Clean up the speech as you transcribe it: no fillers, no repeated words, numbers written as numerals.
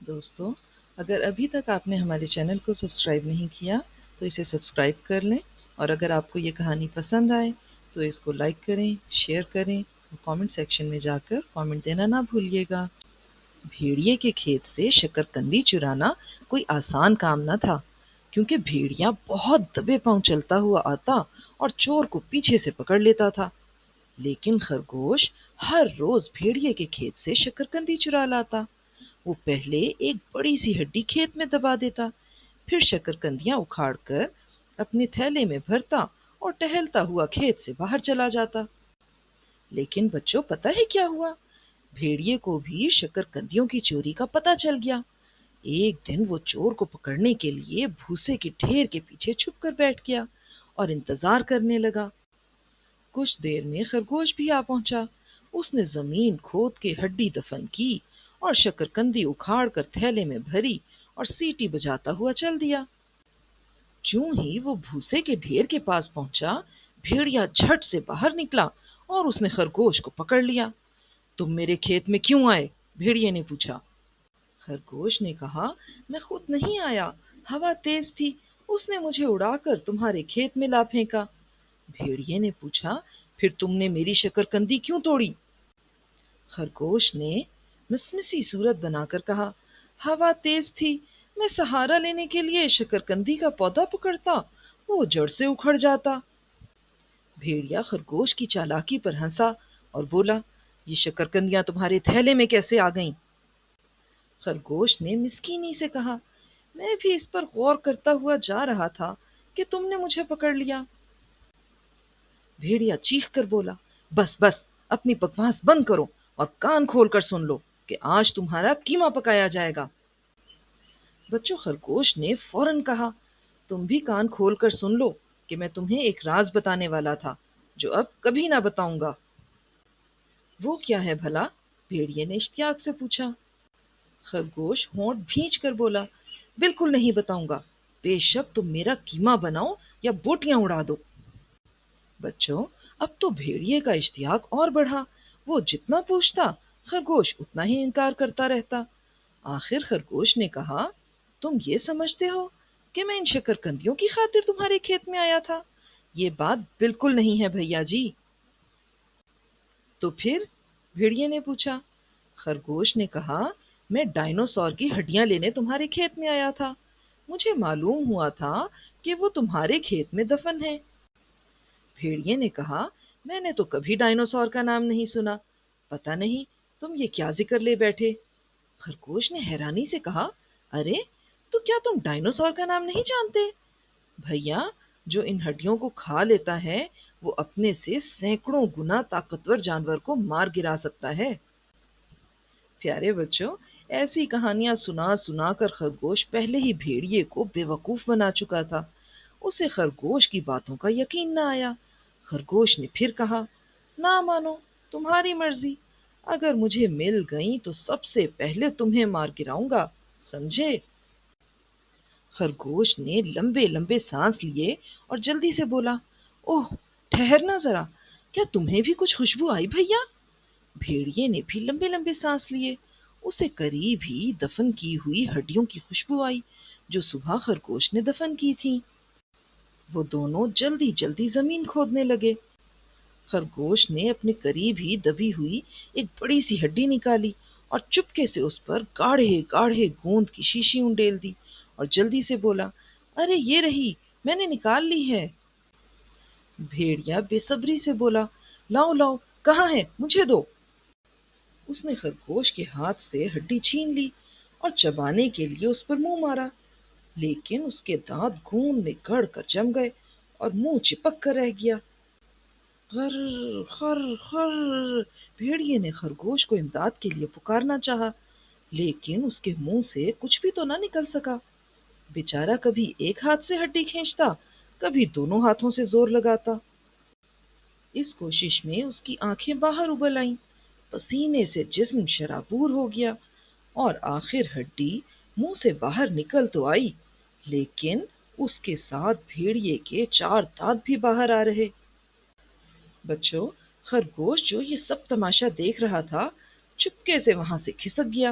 دوستو، اگر ابھی تک آپ نے ہمارے چینل کو سبسکرائب نہیں کیا تو اسے سبسکرائب کر لیں، اور اگر آپ کو یہ کہانی پسند آئے تو اس کو لائک کریں، شیئر کریں اور کامنٹ سیکشن میں جا کر کامنٹ دینا نہ بھولیے گا۔ بھیڑیے کے کھیت سے شکرکندی چرانا کوئی آسان کام نہ تھا، کیونکہ بھیڑیا بہت دبے پاؤں چلتا ہوا آتا اور چور کو پیچھے سے پکڑ لیتا تھا۔ لیکن خرگوش ہر روز بھیڑیے کے کھیت سے شکرکندی چرا لاتا۔ وہ پہلے ایک بڑی سی ہڈی کھیت میں دبا دیتا، پھر شکرکندیاں اکھاڑ کر اپنے تھیلے میں بھرتا اور ٹہلتا ہوا کھیت سے باہر چلا جاتا۔ لیکن بچوں، پتہ ہے کیا ہوا؟ بھیڑیے کو بھی شکرکندیوں کی چوری کا پتہ چل گیا۔ ایک دن وہ چور کو پکڑنے کے لیے بھوسے کے ڈھیر کے پیچھے چھپ کر بیٹھ گیا اور انتظار کرنے لگا۔ کچھ دیر میں خرگوش بھی آ پہنچا۔ اس نے زمین کھود کے ہڈی دفن کی اور شکرکندی اکھاڑ کر تھیلے میں بھری اور سیٹی بجاتا ہوا چل دیا۔ جوں ہی وہ بھوسے کے ڈھیر کے پاس پہنچا، بھیڑیا جھٹ سے باہر نکلا اور اس نے خرگوش کو پکڑ لیا۔ تم میرے کھیت میں کیوں آئے؟ بھیڑیے نے پوچھا۔ خرگوش نے کہا، میں خود نہیں آیا، ہوا تیز تھی، اس نے مجھے اڑا کر تمہارے کھیت میں لا پھینکا۔ بھیڑیے نے پوچھا، پھر تم نے میری شکرکندی کیوں توڑی؟ خرگوش نے مسمسی صورت بنا کر کہا، ہوا تیز تھی، میں سہارا لینے کے لیے شکرکندی کا پودا پکڑتا، وہ جڑ سے اکھڑ جاتا۔ بھیڑیا خرگوش کی چالاکی پر ہنسا اور بولا، یہ شکرکندیاں تمہارے تھیلے میں کیسے آ گئیں؟ خرگوش نے مسکینی سے کہا، میں بھی اس پر غور کرتا ہوا جا رہا تھا کہ تم نے مجھے پکڑ لیا۔ بھیڑیا چیخ کر بولا، بس بس، اپنی بکواس بند کرو اور کان کھول کر سن لو کہ آج تمہارا قیمہ پکایا جائے گا۔ بچوں، خرگوش نے فوراً کہا، تم بھی کان کھول کر سن لو کہ میں تمہیں ایک راز بتانے والا تھا جو اب کبھی نہ بتاؤں گا۔ وہ کیا ہے بھلا؟ بھیڑیے نے اشتیاق سے پوچھا۔ خرگوش ہونٹ بھینچ کر بولا، بالکل نہیں بتاؤں گا، بے شک تم میرا قیمہ بناؤ یا بوٹیاں اڑا دو۔ بچوں، اب تو بھیڑیے کا اشتیاق اور بڑھا۔ وہ جتنا پوچھتا، خرگوش اتنا ہی انکار کرتا رہتا۔ آخر خرگوش نے کہا، تم یہ سمجھتے ہو کہ میں ان شکرکندیوں کی خاطر تمہارے کھیت میں آیا تھا؟ یہ بات بالکل نہیں ہے بھیا جی۔ تو پھر؟ بھیڑیے نے پوچھا۔ خرگوش نے کہا، میں ڈائنوسور کی ہڈیاں لینے تمہارے کھیت میں آیا تھا۔ مجھے معلوم ہوا تھا کہ وہ تمہارے کھیت میں دفن ہیں۔ بھیڑیے نے کہا، میں نے تو کبھی ڈائنوسور کا نام نہیں سنا، پتہ نہیں تم یہ کیا ذکر لے بیٹھے۔ خرگوش نے حیرانی سے کہا، ارے، تو کیا تم ڈائنوسور کا نام نہیں جانتے؟ بھیا، جو ان ہڈیوں کو کھا لیتا ہے وہ اپنے سے سینکڑوں گنا طاقتور جانور کو مار گرا سکتا ہے۔ پیارے بچوں، ایسی کہانیاں سنا سنا کر خرگوش پہلے ہی بھیڑیے کو بے وقوف بنا چکا تھا۔ اسے خرگوش کی باتوں کا یقین نہ آیا۔ خرگوش نے پھر کہا، نہ مانو، تمہاری مرضی، اگر مجھے مل گئیں تو سب سے پہلے تمہیں مار گراؤں گا، سمجھے؟ خرگوش نے لمبے لمبے سانس لیے اور جلدی سے بولا، اوہ، ٹھہرنا ذرا، کیا تمہیں بھی کچھ خوشبو آئی بھیا؟ بھیڑیے نے بھی لمبے لمبے سانس لیے۔ اسے قریب ہی دفن کی ہوئی ہڈیوں کی خوشبو آئی جو صبح خرگوش نے دفن کی تھی۔ وہ دونوں جلدی جلدی زمین کھودنے لگے۔ خرگوش نے اپنے قریب ہی دبی ہوئی ایک بڑی سی ہڈی نکالی اور چپکے سے اس پر گاڑھے گاڑھے گوند کی شیشی انڈیل دی اور جلدی سے بولا، ارے یہ رہی، میں نے نکال لی ہے۔ بھیڑیا بے صبری سے بولا، لاؤ لاؤ، کہاں ہے، مجھے دو۔ اس نے خرگوش کے ہاتھ سے ہڈی چھین لی اور چبانے کے لیے اس پر منہ مارا، لیکن اس کے دانت خون میں گڑ کر جم گئے اور منہ چپک کر رہ گیا۔ غر خر خر، بھیڑیے نے خرگوش کو امداد کے لیے پکارنا چاہا، لیکن اس کے منہ سے کچھ بھی تو نہ نکل سکا۔ بیچارہ کبھی ایک ہاتھ سے ہڈی کھینچتا، کبھی دونوں ہاتھوں سے زور لگاتا۔ اس کوشش میں اس کی آنکھیں باہر ابل آئیں، پسینے سے جسم شرابور ہو گیا اور آخر ہڈی منہ سے باہر نکل تو آئی، لیکن اس کے ساتھ بھیڑیے کے چار دانت بھی باہر آ رہے۔ بچوں، خرگوش جو یہ سب تماشا دیکھ رہا تھا، چپکے سے وہاں سے کھسک گیا